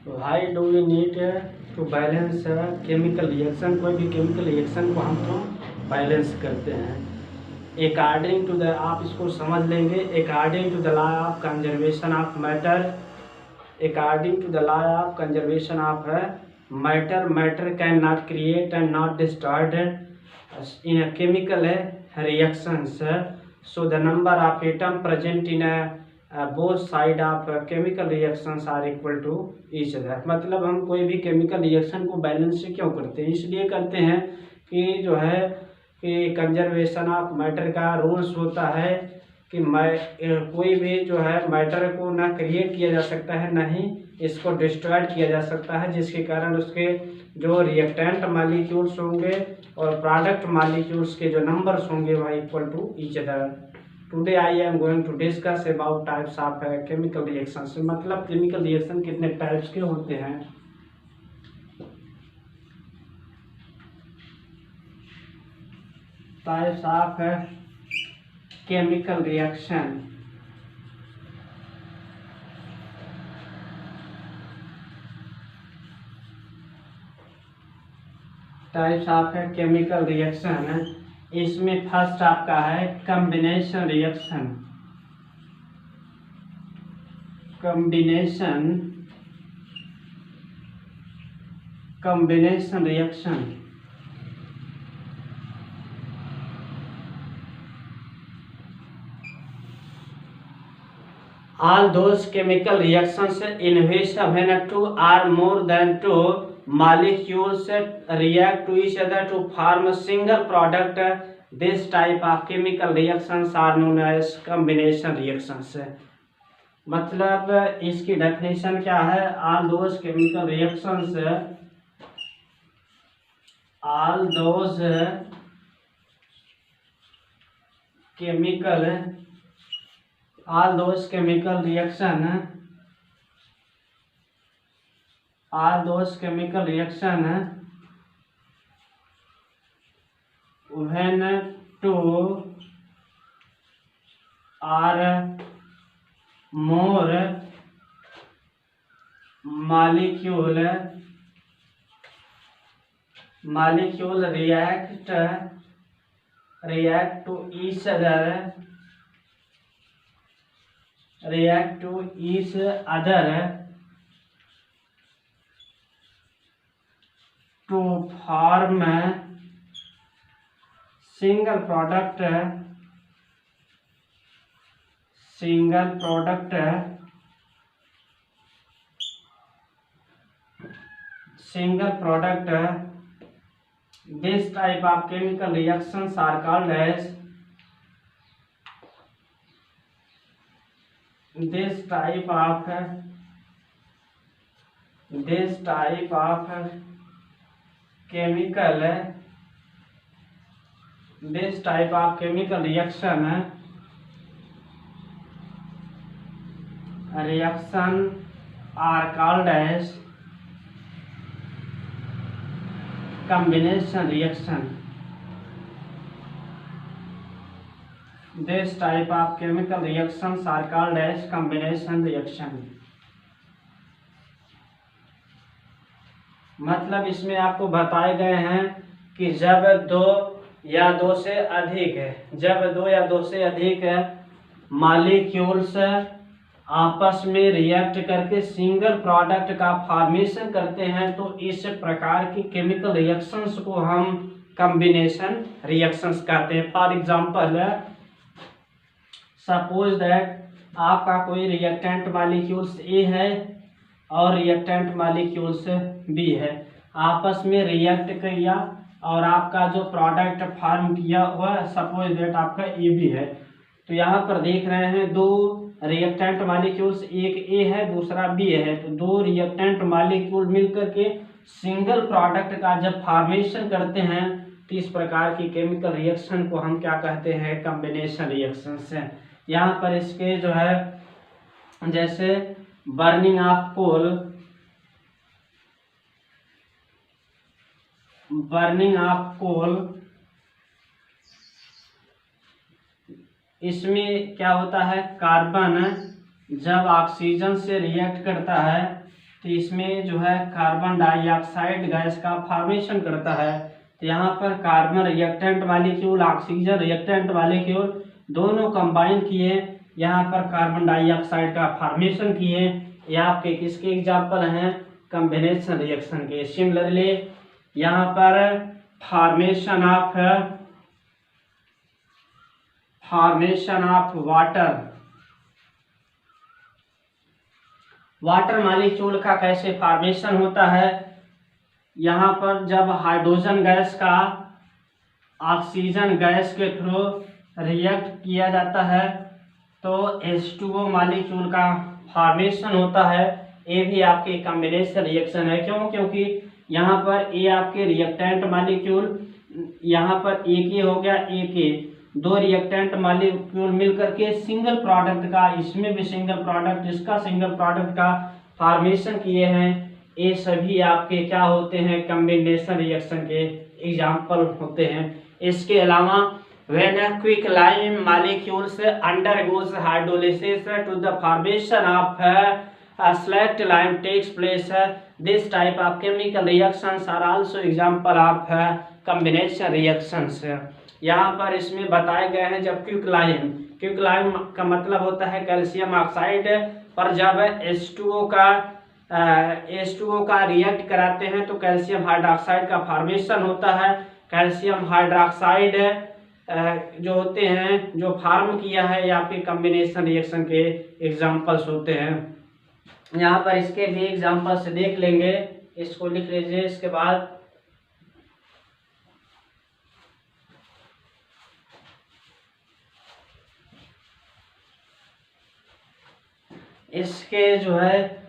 Y do we need to balance chemical reaction? कोई भी chemical reaction को हम तो बैलेंस करते हैं अकॉर्डिंग टू द, आप इसको समझ लेंगे, according to the law of conservation of matter, according to the law of conservation of matter, matter can not create and not destroyed in a chemical reactions, so the number of atom present in both side of chemical reactions are equal to each other। मतलब हम कोई भी chemical reaction को balance से क्यों करते हैं? इसलिए करते हैं कि जो है कि कंजर्वेशन ऑफ मैटर का रूल्स होता है कि कोई भी जो है मैटर को ना क्रिएट किया जा सकता है, ना ही इसको डिस्ट्रॉयड किया जा सकता है, जिसके कारण उसके जो रिएक्टेंट मॉलिक्यूल्स होंगे और प्रोडक्ट मॉलिक्यूल्स के जो नंबर्स होंगे वह equal to each other. Today I am going to discuss about types of chemical reactions. मतलब केमिकल रिएक्शन कितने टाइप्स के होते हैं। Types of chemical reaction. Types of chemical reaction, इसमें फर्स्ट आपका है combination reaction. Combination reaction, all those chemical reactions in which when two or more than two molecules react to each other to form a single product, this type of chemical reactions are known as combination reactions। मतलब इसकी definition क्या है? all those chemical reactions, all those chemical reaction, all those chemical reaction when two or more molecule react to each other to form a single product, this type of chemical reactions are called as, this type of chemical reaction are called as combination reaction। This type of chemical reactions are called as combination reaction। मतलब इसमें आपको बताए गए हैं कि जब दो या दो से अधिक मॉलिक्यूल्स आपस में रिएक्ट करके सिंगल प्रोडक्ट का फॉर्मेशन करते हैं तो इस प्रकार की केमिकल रिएक्शंस को हम कॉम्बिनेशन रिएक्शंस कहते हैं। फॉर एग्जांपल, सपोज दैट आपका कोई रिएक्टेंट मॉलिक्यूल्स ए है और रिएक्टेंट मॉलिक्यूल्स बी है, आपस में रिएक्ट किया और आपका जो प्रोडक्ट फॉर्म किया हुआ सपोज दैट आपका ए बी है। तो यहाँ पर देख रहे हैं दो रिएक्टेंट मॉलिक्यूल्स, एक ए है दूसरा बी है, तो दो रिएक्टेंट मॉलिक्यूल मिलकर के सिंगल प्रोडक्ट का जब फॉर्मेशन करते हैं तो इस प्रकार की केमिकल रिएक्शन को हम क्या कहते हैं? कॉम्बिनेशन रिएक्शंस हैं। यहाँ पर इसके जो है जैसे बर्निंग ऑफ कोल, इसमें क्या होता है? कार्बन जब ऑक्सीजन से रिएक्ट करता है तो इसमें जो है कार्बन डाइऑक्साइड गैस का फॉर्मेशन करता है। तो यहाँ पर carbon reactant molecule, oxygen reactant molecule दोनों कंबाइन किए, यहाँ पर कार्बन डाइऑक्साइड का फॉर्मेशन किए। ये आपके किसके एग्जाम्पल हैं? कॉम्बिनेशन रिएक्शन के। सिमिलरली यहाँ पर फॉर्मेशन ऑफ वाटर मॉलिक्यूल का कैसे फॉर्मेशन होता है? यहाँ पर जब हाइड्रोजन गैस का ऑक्सीजन गैस के थ्रू रिएक्ट किया जाता है तो H2O मॉलिक्यूल का फॉर्मेशन होता है। ये भी आपके कॉम्बिनेशन रिएक्शन है। क्यों? क्योंकि यहाँ पर ये आपके रिएक्टेंट मॉलिक्यूल, यहाँ पर एक ही हो गया, एक दो रिएक्टेंट मॉलिक्यूल मिलकर के सिंगल प्रोडक्ट का, इसमें भी सिंगल प्रोडक्ट, इसका सिंगल प्रोडक्ट का फॉर्मेशन किए हैं। ये सभी आपके क्या होते हैं? कॉम्बिनेशन रिएक्शन के एग्जाम्पल होते हैं। इसके अलावा when a quicklime molecules undergoes hydrolysis to the formation of a select lime takes place, this type of chemical reactions are also example of combination reactions। यहाँ पर इसमें बताए गए हैं जब क्विकलाइम का मतलब होता है कैल्शियम ऑक्साइड, पर जब H2O का रिएक्ट कराते हैं तो कैल्शियम हाइड्रोक्साइड का फॉर्मेशन होता है। कैल्शियम हाइड्रोक्साइड जो होते हैं, जो फार्म किया है, या फिर कॉम्बिनेशन रिएक्शन के एग्जांपल्स होते हैं। यहाँ पर इसके भी एग्जांपल्स देख लेंगे, इसको लिख लीजिए। इसके बाद इसके जो है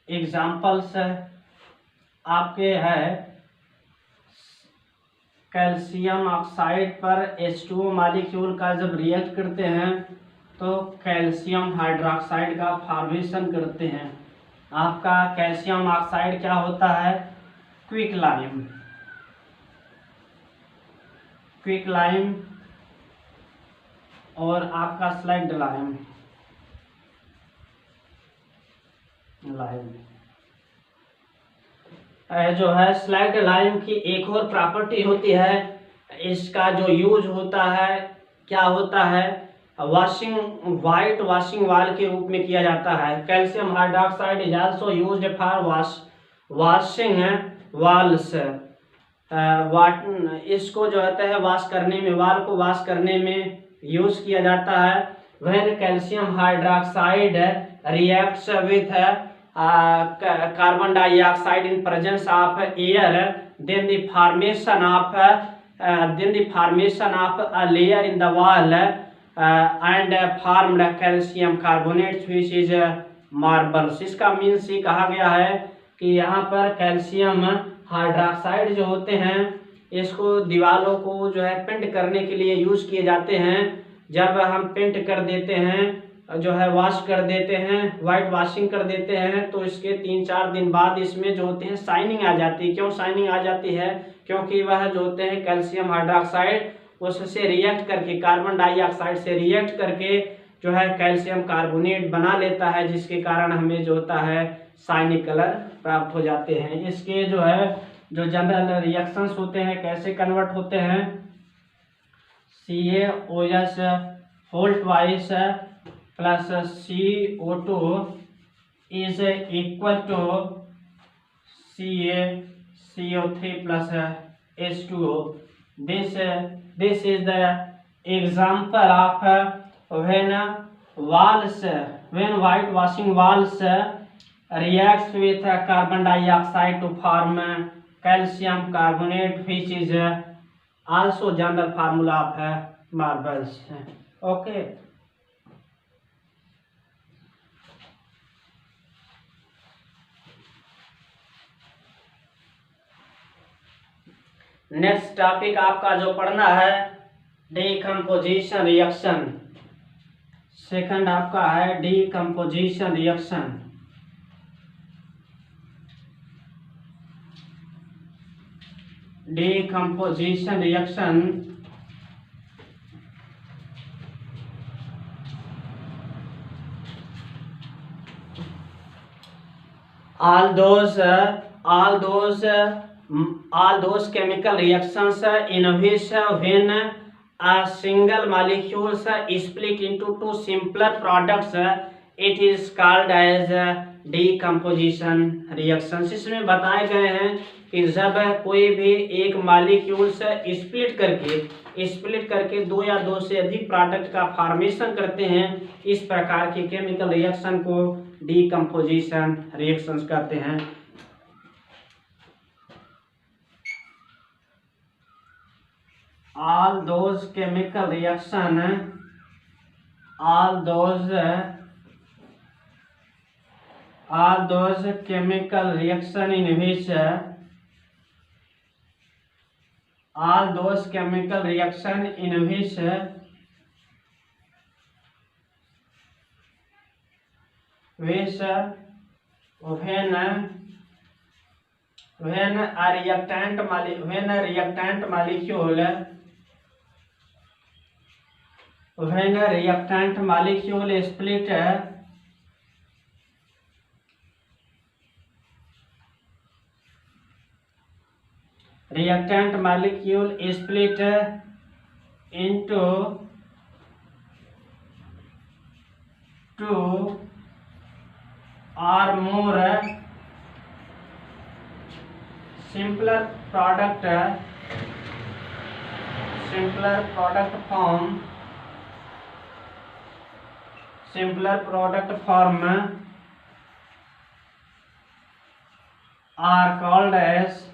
एग्जांपल्स आपके है कैल्शियम ऑक्साइड पर H2O मॉलिक्यूल का जब रिएक्ट करते हैं तो कैल्शियम हाइड्रोक्साइड का फॉर्मेशन करते हैं। आपका कैल्शियम ऑक्साइड क्या होता है? क्विकलाइम और आपका स्लैग्ड लाइम जो है स्लैग्ड लाइम की एक और प्रॉपर्टी होती है। इसका जो यूज होता है क्या होता है? वाइट वॉशिंग वाल के रूप में किया जाता है। Calcium hydroxide is also used for washing walls. इसको जो होता है वॉश करने में, वाल को वॉश करने में यूज किया जाता है। When calcium hydroxide reacts with carbon dioxide in presence of air, then the formation of a layer in the wall and formed calcium carbonate which is marbles। इसका मीन्स ये कहा गया है कि यहाँ पर कैल्शियम हाइड्रोक्साइड जो होते हैं इसको दीवारों को जो है पेंट करने के लिए यूज किए जाते हैं। जब हम पेंट कर देते हैं, जो है वॉश कर देते हैं, वाइट वॉशिंग कर देते हैं, तो इसके 3-4 दिन बाद इसमें जो होते हैं शाइनिंग आ जाती है। क्यों शाइनिंग आ जाती है? क्योंकि वह जो होते हैं कैल्शियम हाइड्रोक्साइड उससे रिएक्ट करके, कार्बन डाइऑक्साइड से रिएक्ट करके जो है कैल्शियम कार्बोनेट बना लेता है, जिसके कारण हमें जो होता है शाइनिंग कलर प्राप्त हो जाते हैं। इसके जो है जो जनरल रिएक्शंस होते हैं कैसे कन्वर्ट होते हैं? CaOH whole twice plus CO2 is equal to CO3 plus H2O. This is the example of when white washing walls reacts with carbon dioxide to form calcium carbonate, which is also general formula of marbles. Okay. Next topic आपका जो पढ़ना है decomposition reaction. Second आपका है decomposition reaction. Decomposition reaction all those chemical reactions in which when a single molecules split into two simpler products, it is called as decomposition reactions। इसमें बताए गए हैं कि जब कोई भी एक मॉलिक्यूल्स स्प्लिट करके दो या दो से अधिक प्रोडक्ट का फॉर्मेशन करते हैं, इस प्रकार के केमिकल रिएक्शन को डीकम्पोजिशन रिएक्शंस कहते हैं। all those chemical reaction in which when a reactant molecule split into two or more simpler product form are called as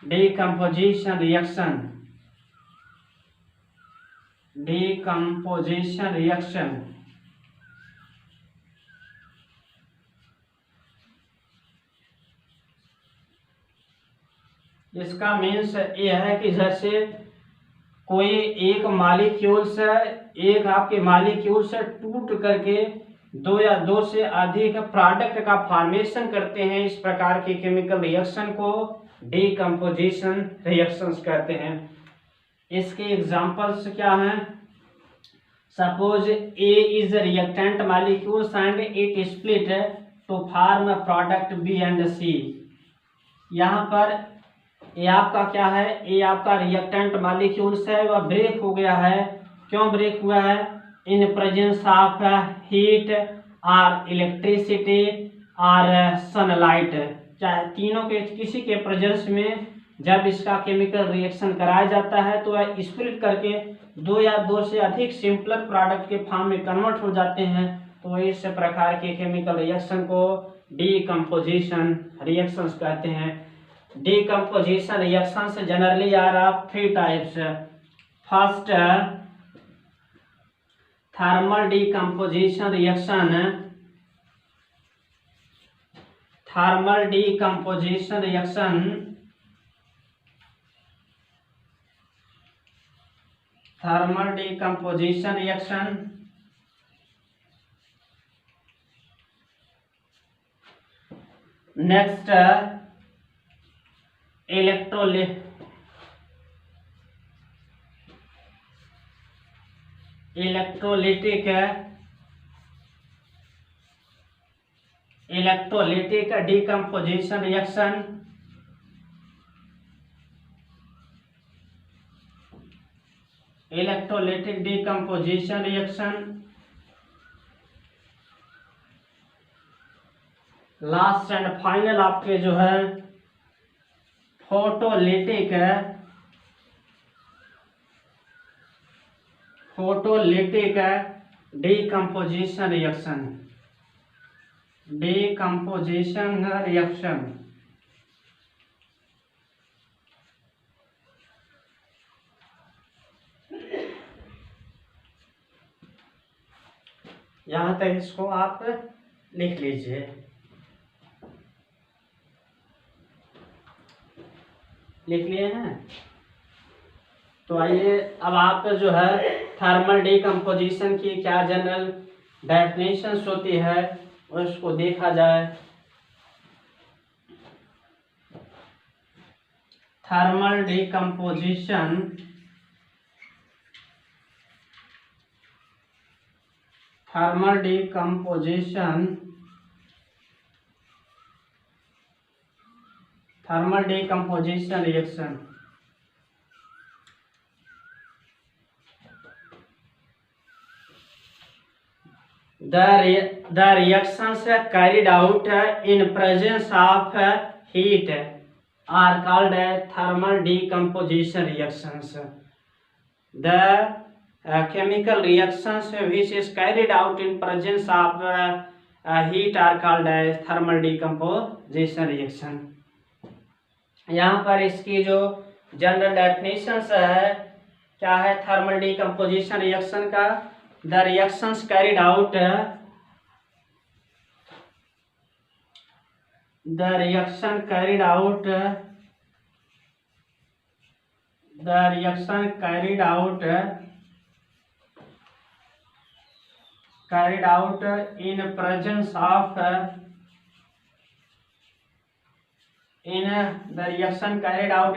decomposition reaction। इसका मीन्स ये है कि जैसे कोई एक आपके मॉलिक्यूल से टूट करके दो या दो से अधिक प्रोडक्ट का फॉर्मेशन करते हैं, इस प्रकार के केमिकल रिएक्शन को डीकम्पोजिशन रिएक्शंस कहते हैं। इसके एग्जांपल्स क्या हैं? Suppose A is reactant molecules and it split to form product B and C. यहाँ पर ये आपका क्या है? ये आपका रिएक्टेंट मॉलिक्यूल्स है, वह ब्रेक हो गया है। क्यों ब्रेक हुआ है? इन प्रेजेंस ऑफ हीट और इलेक्ट्रिसिटी और सनलाइट, चाहे तीनों के किसी के प्रेजेंस में जब इसका केमिकल रिएक्शन कराया जाता है तो वह स्प्लिट करके दो या दो से अधिक सिंपलर प्रोडक्ट के फॉर्म में कन्वर्ट हो जाते हैं। तो इस प्रकार के केमिकल रिएक्शन को डीकम्पोजिशन रिएक्शंस कहते हैं। Decomposition reactions generally are of three types. First, thermal decomposition reaction. Thermal decomposition reaction next, electrolytic decomposition reaction. Electrolytic decomposition reaction. Last and final आपके जो है फोटोलिटिक डीकम्पोजिशन रिएक्शन। यहां तक इसको आप लिख लीजिए। लिख लिए हैं? तो आइए अब आप जो है थर्मल डीकम्पोजिशन की क्या जनरल डेफिनेशंस होती है उसको देखा जाए। Thermal decomposition thermal decomposition reaction. The reactions carried out in presence of heat are called thermal decomposition reactions. The chemical reactions which is carried out in presence of heat are called as thermal decomposition reaction. यहाँ पर इसकी जो general definitions है क्या है thermal decomposition reaction का? The reactions carried out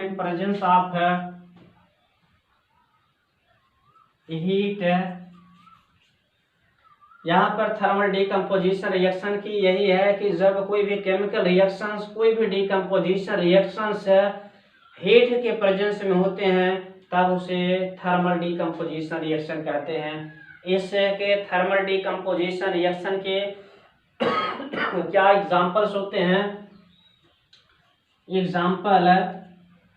in presence of heat। यहाँ पर थर्मल डिकम्पोजिशन रिएक्शन की यही है कि जब कोई भी केमिकल रिएक्शंस, कोई भी डिकम्पोजिशन रिएक्शंस हीट के प्रेजेंस में होते हैं तब उसे थर्मल डिकम्पोजिशन रिएक्शन कहते हैं। इसके थर्मल डिकम्पोजिशन रिएक्शन के क्या एग्जांपल्स होते हैं? Example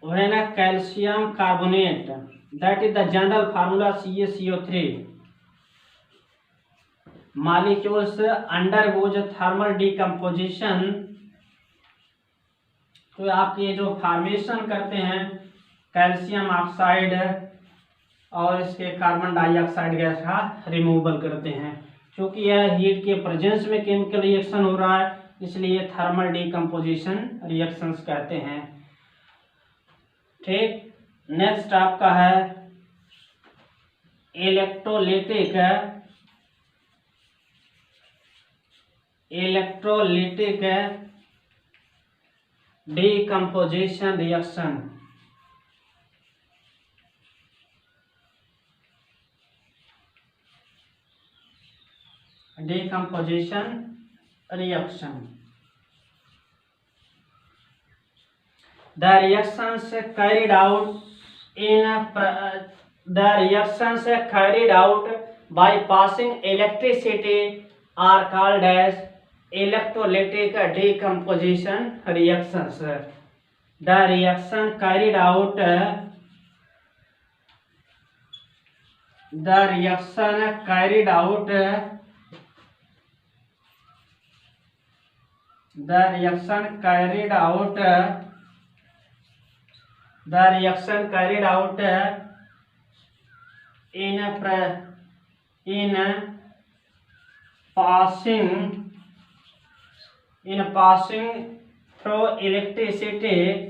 when calcium carbonate, that is the general formula CaCO3 molecules undergoes thermal decomposition। तो आप ये जो फॉर्मेशन करते हैं कैल्शियम ऑक्साइड और इसके कार्बन डाइऑक्साइड गैस का रिमूवल करते हैं। क्योंकि यह हीट के प्रेजेंस में केमिकल रिएक्शन हो रहा है इसलिए थर्मल डिकम्पोजिशन रिएक्शंस कहते हैं। ठीक, नेक्स्ट आपका है electrolytic decomposition reaction. The reactions carried out by passing electricity are called as electrolytic decomposition reactions. The reaction carried out in passing through electricity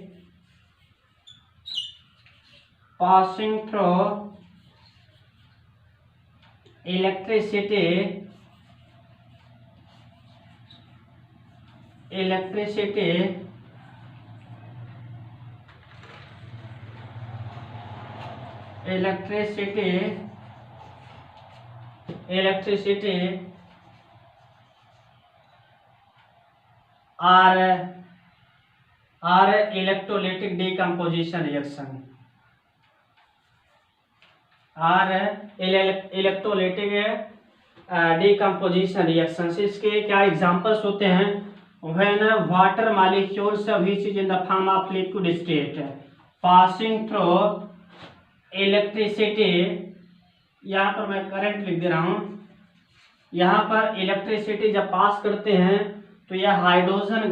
are electrolytic decomposition reaction। Decomposition reactions. इसके क्या examples होते हैं? When water molecules which is in the form of liquid state passing through electricity, यहाँ पर मैं current लिख दे रहा हूँ। यहाँ पर इलेक्ट्रिसिटी जब पास करते हैं तो यह हाइड्रोजन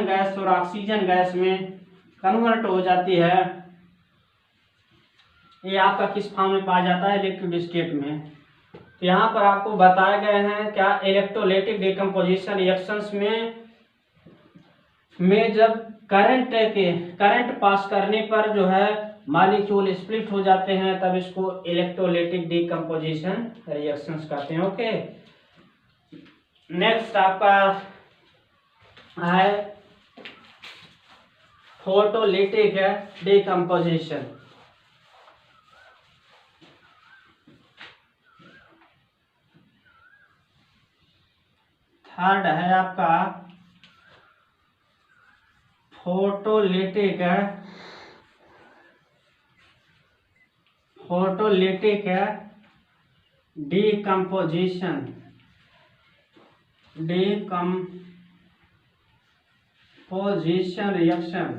गैस और ऑक्सीजन गैस में कन्वर्ट हो जाती है। ये आपका किस फॉर्म में पाया जाता है? लिक्विड स्टेट में। तो यहाँ पर आपको बताए गए हैं क्या इलेक्ट्रोलाइटिक डिकम्पोजिशन रिएक्शंस में जब करंट पास करने पर जो है मॉलिक्यूल स्प्लिट हो जाते हैं तब इसको इलेक्ट्रोलाइटिक डिकम्पोजिशन रिएक्शंस कहते हैं। ओके, नेक्स्ट आपका है फोटोलिटिक डिकम्पोजिशन। थर्ड है आपका फोटोलिटिक डीकम्पोजिशन रिएक्शन।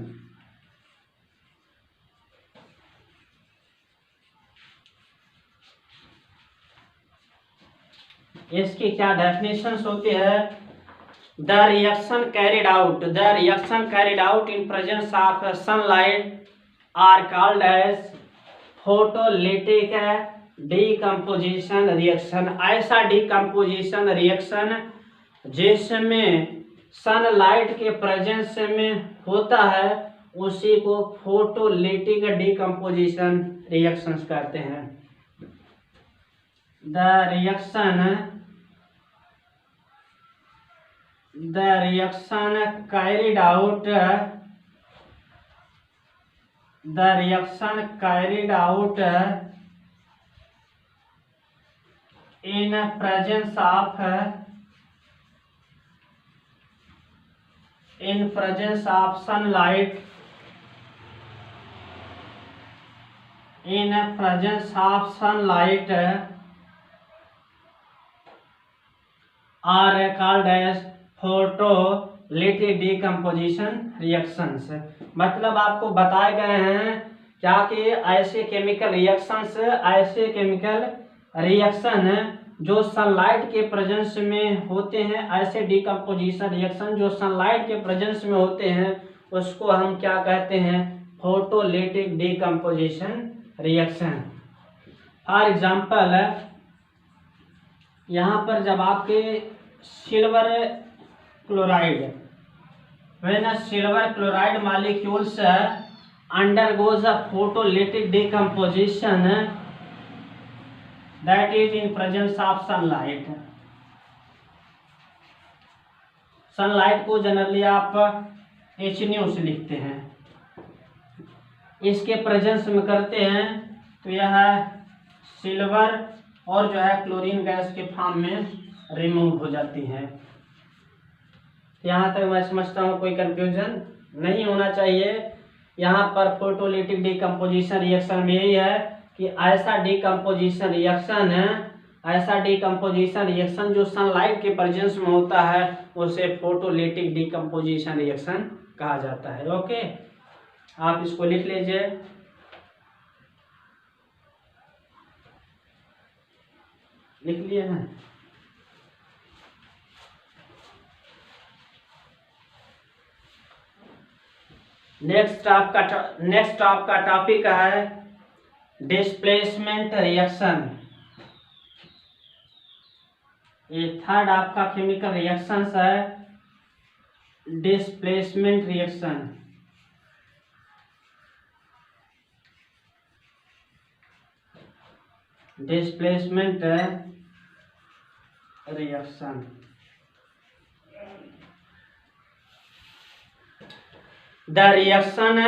इसकी क्या डेफिनेशंस होती है? The reaction carried out in presence of sunlight are called as photolytic decomposition reaction. ऐसा डीकम्पोजिशन रिएक्शन जिसमें सनलाइट के प्रेजेंस में होता है उसी को फोटोलिटिक डीकम्पोजिशन रिएक्शंस कहते हैं। The reaction carried out in presence of sunlight are called as photolytic decomposition reactions. मतलब आपको बताए गए हैं क्या कि ऐसे केमिकल रिएक्शन जो सनलाइट के प्रेजेंस में होते हैं, ऐसे डीकम्पोजिशन रिएक्शन जो सनलाइट के प्रेजेंस में होते हैं उसको हम क्या कहते हैं? Photolytic decomposition reaction. For example यहाँ पर जब आपके silver chloride when a silver chloride molecules undergoes a photolytic decomposition that is in presence of sunlight। Sunlight को जनरली आप HNO से लिखते हैं, इसके प्रेजेंस में करते हैं तो यह सिल्वर और जो है क्लोरीन गैस के फॉर्म में रिमूव हो जाती है। यहाँ तक मैं समझता हूँ कोई कंफ्यूजन नहीं होना चाहिए। यहाँ पर फोटोलिटिक डीकम्पोजिशन रिएक्शन में यही है कि ऐसा डीकम्पोजिशन रिएक्शन जो सनलाइट के प्रेजेंस में होता है उसे फोटोलिटिक डीकम्पोजिशन रिएक्शन कहा जाता है। ओके, आप इसको लिख लीजिए। लिख लिए हैं? नेक्स्ट आपका टॉपिक है डिस्प्लेसमेंट रिएक्शन। ये थर्ड आपका केमिकल रिएक्शन है displacement reaction. The reaction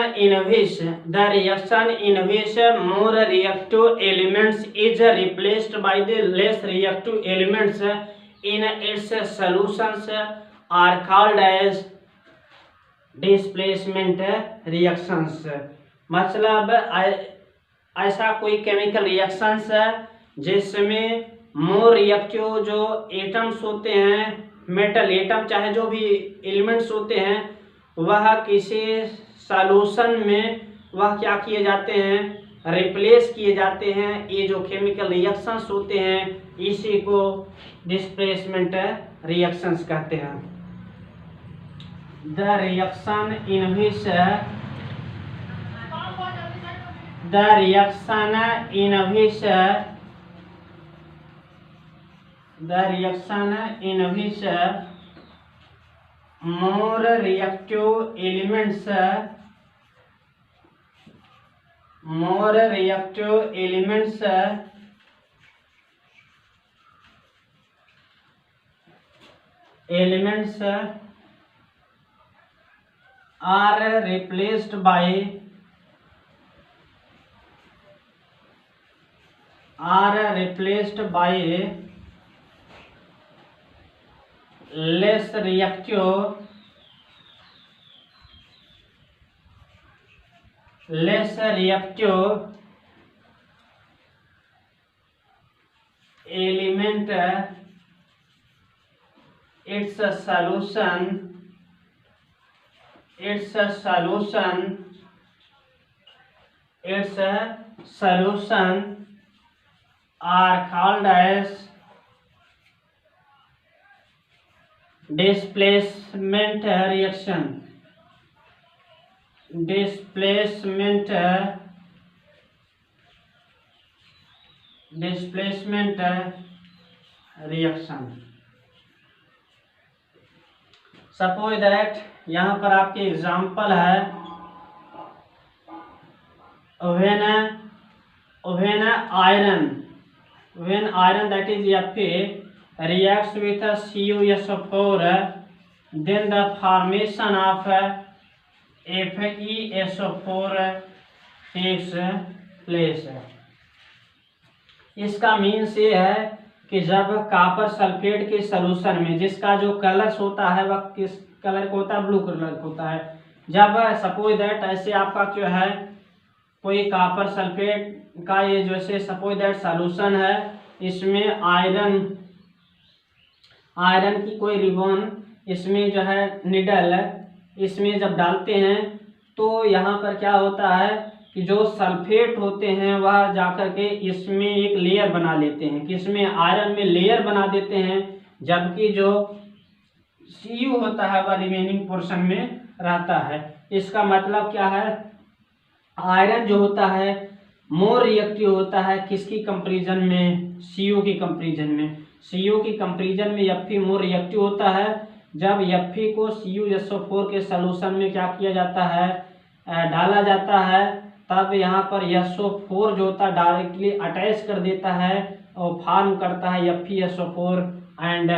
in which more reactive elements is replaced by the less reactive elements in its solutions are called as displacement reactions। मतलब ऐसा कोई chemical reactions है जिसमें more reactive जो atoms होते हैं, metal atom चाहे जो भी एलिमेंट्स होते हैं, वह किसी सॉल्यूशन में वह क्या किए जाते हैं? रिप्लेस किए जाते हैं। ये जो केमिकल रिएक्शंस होते हैं इसी को डिस्प्लेसमेंट रिएक्शंस कहते हैं। The reaction in which more reactive elements are replaced by less reactive element, its solution are called as displacement reaction. Displacement reaction. Suppose that यहाँ पर आपके एग्जाम्पल है, when iron that is Fe reacts with a CuSO4, then the formation of FeSO4 takes place. इसका means ये है कि जब copper sulphate के सॉल्यूशन में, जिसका जो कलर्स होता है वह किस कलर का होता है, ब्लू कलर होता है, जब सपोज दैट ऐसे आपका जो है कोई कॉपर सल्फेट का ये जैसे सपोज दैट सॉल्यूशन है, इसमें आयरन की कोई रिबन, इसमें जो है निडल, इसमें जब डालते हैं तो यहाँ पर क्या होता है कि जो सल्फेट होते हैं वह जाकर के इसमें एक लेयर बना लेते हैं, कि इसमें आयरन में लेयर बना देते हैं, जबकि जो Cu होता है वह रिमेनिंग पोर्शन में रहता है। इसका मतलब क्या है, आयरन जो होता है मोर रिएक्टिव होता है किसकी कंपैरिजन में, Cu की कंपैरिजन में। Cu की कंपैरिजन में Fe मोर रिएक्टिव होता है। जब Fe को CuSO4 के सॉल्यूशन में क्या किया जाता है, डाला जाता है, तब यहाँ पर SO4 जो होता है डायरेक्टली अटैच कर देता है और फॉर्म करता है FeSO4 एंड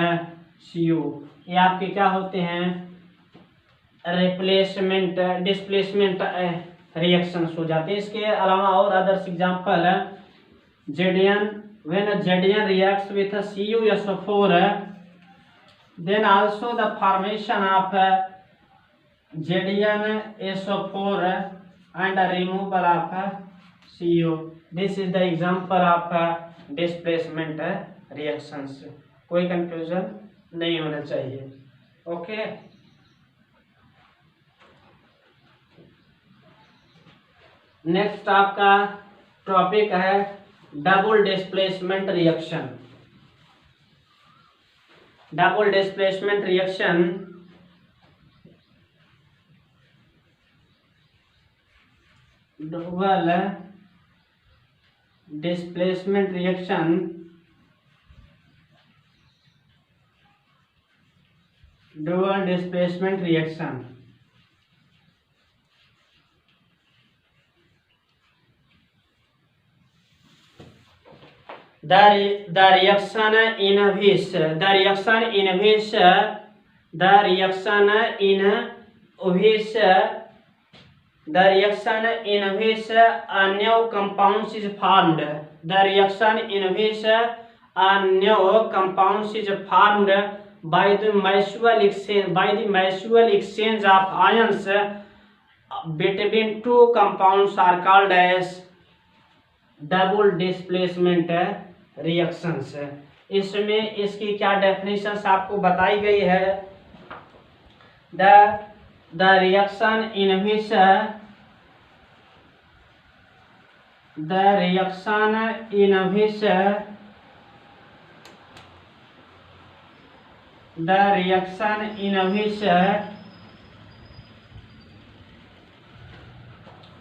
Cu। ये आपके क्या होते हैं, डिस्प्लेसमेंट रिएक्शंस हो जाते हैं। इसके अलावा और अदर्स एग्जांपल है, when Zn reacts with a CuSO4, then also the formation of ZnSO4 and a removal of Cu. This is the example of displacement reactions. कोई कंफ्यूजन नहीं होना चाहिए। ओके, नेक्स्ट आपका टॉपिक है double displacement reaction. Double displacement reaction dual displacement reaction the reaction inhibits a new compounds is formed. The reaction inhibits a new compounds is formed by the mutual exchange of ions between two compounds are called as double displacement reactions. इसमें इसकी क्या definitions आपको बताई गई है, the reaction inhibits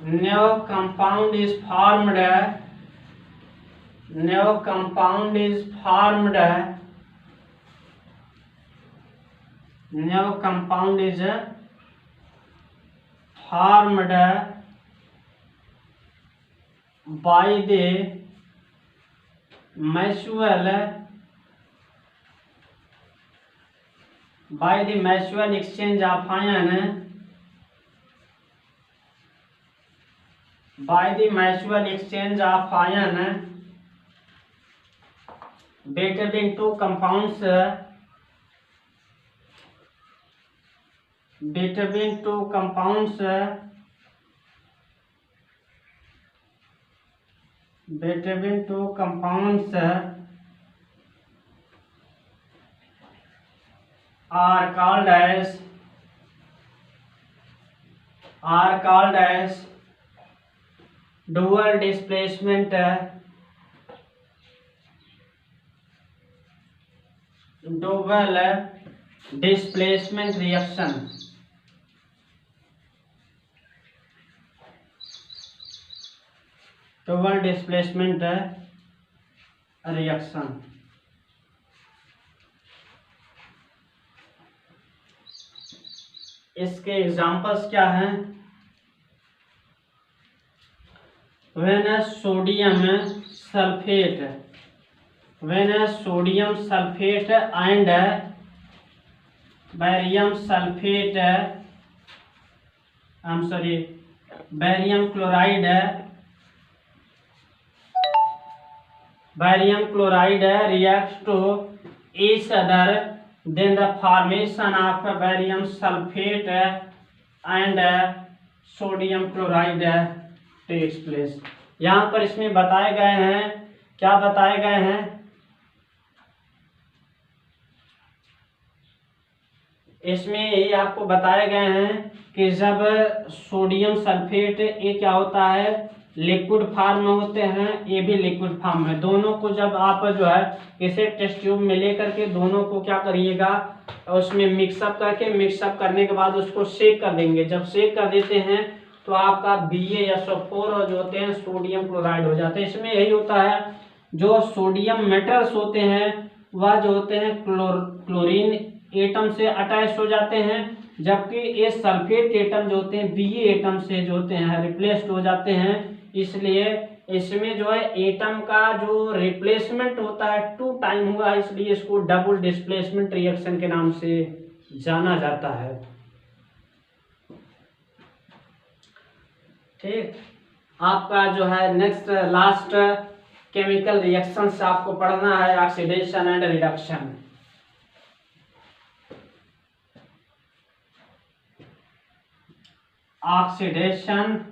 new compound is formed by the mutual exchange of ion between two compounds between two compounds are called as dual displacement reaction. Dual displacement reaction. इसके examples क्या हैं? when sodium sulfate and barium chloride reacts to each other, then the formation of barium sulfate and sodium chloride takes place. यहाँ पर इसमें बताए गए हैं, क्या बताए गए हैं? इसमें ये आपको बताए गए हैं कि जब सोडियम सल्फेट, ये क्या होता है, लिक्विड फॉर्म में होते हैं, ये भी लिक्विड फॉर्म में। दोनों को जब आप जो है इसे टेस्ट ट्यूब में लेकर के दोनों को क्या करिएगा, उसमें मिक्सअप करने के बाद उसको शेक कर देंगे। जब शेक कर देते हैं तो आपका BaSO4 जो होते हैं सोडियम क्लोराइड हो जाते हैं। इसमें यही होता है, जो सोडियम मेटल्स होते हैं वह जो होते हैं क्लोरीन एटम से अटैच हो जाते हैं, जबकि ये सल्फेट एटम जो होते हैं Ba एटम से जो होते हैं रिप्लेस्ड हो जाते हैं। इसलिए इसमें जो है एटम का जो रिप्लेसमेंट होता है 2 टाइम हुआ, इसलिए इसको डबल डिस्प्लेसमेंट रिएक्शन के नाम से जाना जाता है। ठीक, आपका जो है नेक्स्ट लास्ट केमिकल रिएक्शन से आपको पढ़ना है oxidation and reduction. Oxidation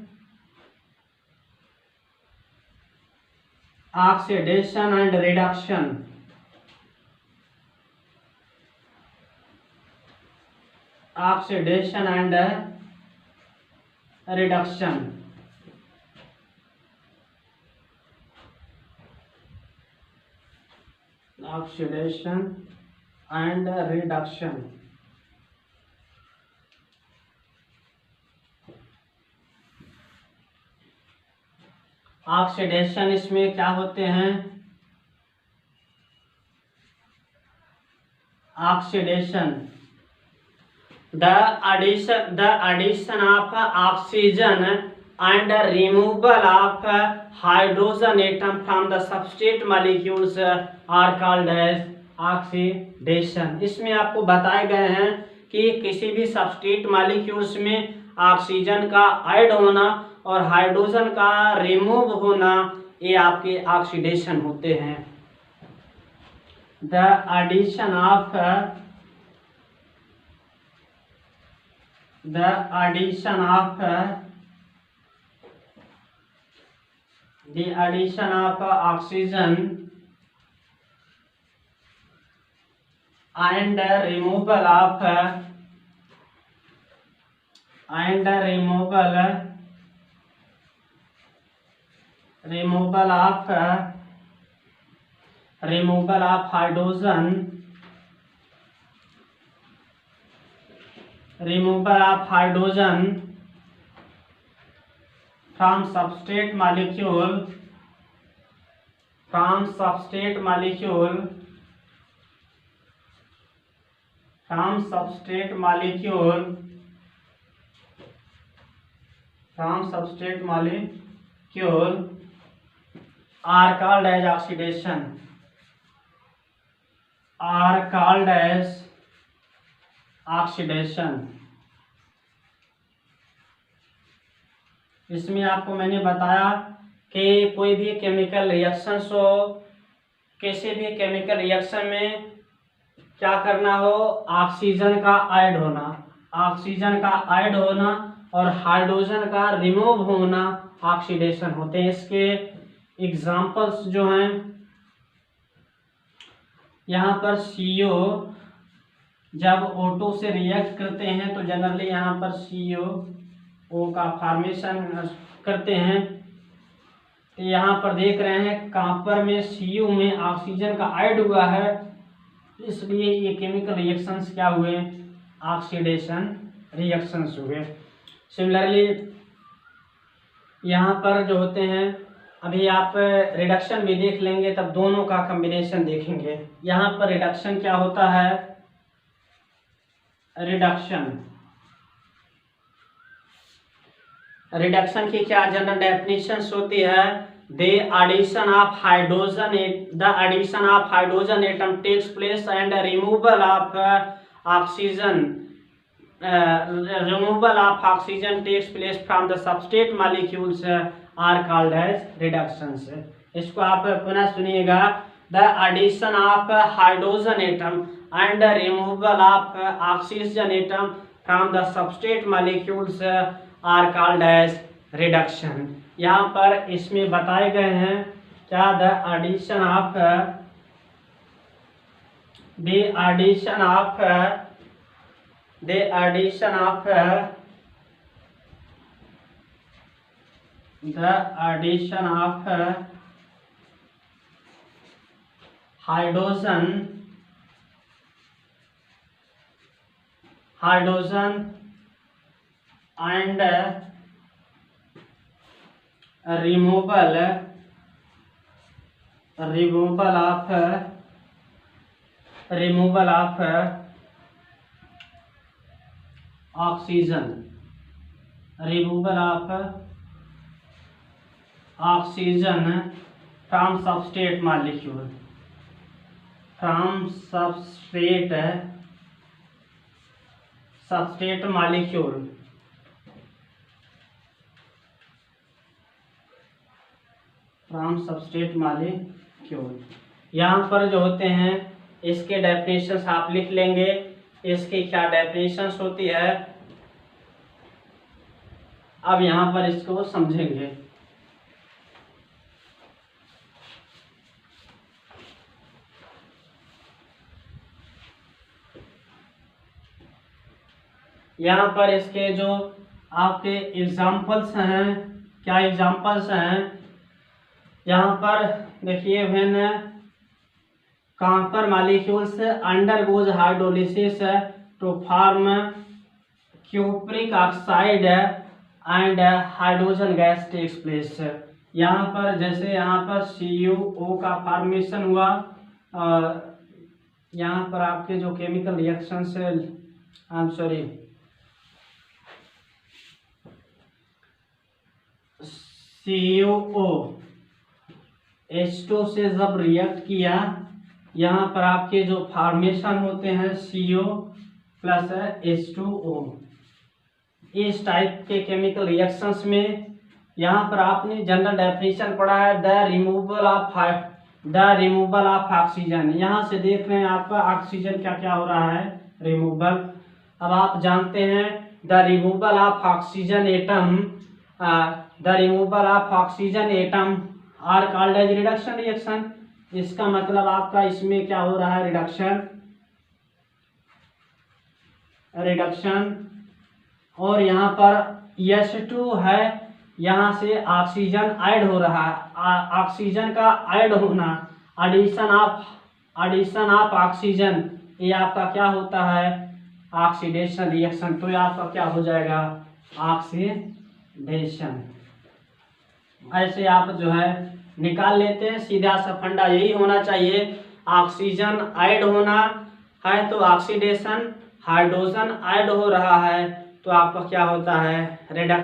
and reduction. Oxidation and reduction. Oxidation and reduction. Oxidation, इसमें क्या होते हैं? Oxidation, the addition of oxygen and removal of hydrogen atom from the substrate molecules are called as oxidation. इसमें आपको बताए गए हैं कि किसी भी सबस्ट्रेट मॉलिक्यूल्स में ऑक्सीजन का ऐड होना और हाइड्रोजन का रिमूव होना, ये आपके ऑक्सीडेशन होते हैं। The addition of oxygen and removal of hydrogen from substrate molecule are called as oxidation, इसमें आपको मैंने बताया कि कोई भी केमिकल रिएक्शन हो, किसी भी केमिकल रिएक्शन में क्या करना हो, ऑक्सीजन का ऐड होना। ऑक्सीजन का ऐड होना और हाइड्रोजन का रिमूव होना ऑक्सीडेशन होते हैं। इसके एग्जांपल्स जो हैं, यहाँ पर CO जब O2 से रिएक्ट करते हैं तो जनरली यहाँ पर CO का फॉर्मेशन करते हैं। तो यहाँ पर देख रहे हैं कॉपर में CO में ऑक्सीजन का ऐड हुआ है, इसलिए ये केमिकल रिएक्शंस क्या हुए, ऑक्सीडेशन रिएक्शंस हुए। सिमिलरली यहाँ पर जो होते हैं, अभी आप रिडक्शन भी देख लेंगे तब दोनों का कॉम्बिनेशन देखेंगे। यहाँ पर रिडक्शन क्या होता है, रिडक्शन की क्या जनरल डेफिनेशंस होती है, the addition of hydrogen atom takes place and removal of oxygen takes place from the substrate molecules are called as reductions. इसको आप पुनः सुनिएगा, the addition of hydrogen atom and removal of oxygen atom from the substrate molecules are called as reduction. यहाँ पर इसमें बताए गए हैं क्या, the addition of hydrogen and removal of oxygen from substrate molecule from substrate molecule. यहाँ पर जो होते हैं इसके डेफिनेशंस आप लिख लेंगे, इसकी क्या डेफिनेशंस होती है, अब यहाँ पर इसको समझेंगे। यहाँ पर इसके जो आपके एग्जाम्पल्स हैं, क्या एग्जाम्पल्स हैं, यहाँ पर देखिए, when copper molecules undergoes hydrolysis to form cupric oxide and hydrogen gas takes place. यहाँ पर जैसे यहाँ पर CuO का फॉर्मेशन हुआ, यहाँ पर आपके जो केमिकल रिएक्शंस है, CuO H2 से जब रिएक्ट किया, यहाँ पर आपके जो फॉर्मेशन होते हैं CO प्लस H2O, इस टाइप के केमिकल रिएक्शंस में यहाँ पर आपने जनरल डेफिनेशन पढ़ा है, द रिमूवल ऑफ ऑक्सीजन। यहाँ से देख रहे हैं आपका ऑक्सीजन क्या क्या हो रहा है, रिमूवल। अब आप जानते हैं the removal of oxygen atom are called as reduction reaction. इसका मतलब आपका इसमें क्या हो रहा है, रिडक्शन। और यहाँ पर H2 है, यहाँ से ऑक्सीजन ऐड हो रहा है, ऑक्सीजन का ऐड होना, एडिशन ऑफ ऑक्सीजन, ये आपका क्या होता है, ऑक्सीडेशन रिएक्शन। तो ये आपका क्या हो जाएगा, ऑक्सीडेशन। ऐसे आप जो है निकाल लेते हैं, सीधा सा फंडा यही होना चाहिए, ऑक्सीजन ऐड होना है तो ऑक्सीडेशन, हाइड्रोजन ऐड हो रहा है तो आपका क्या होता है, रिडक्शन।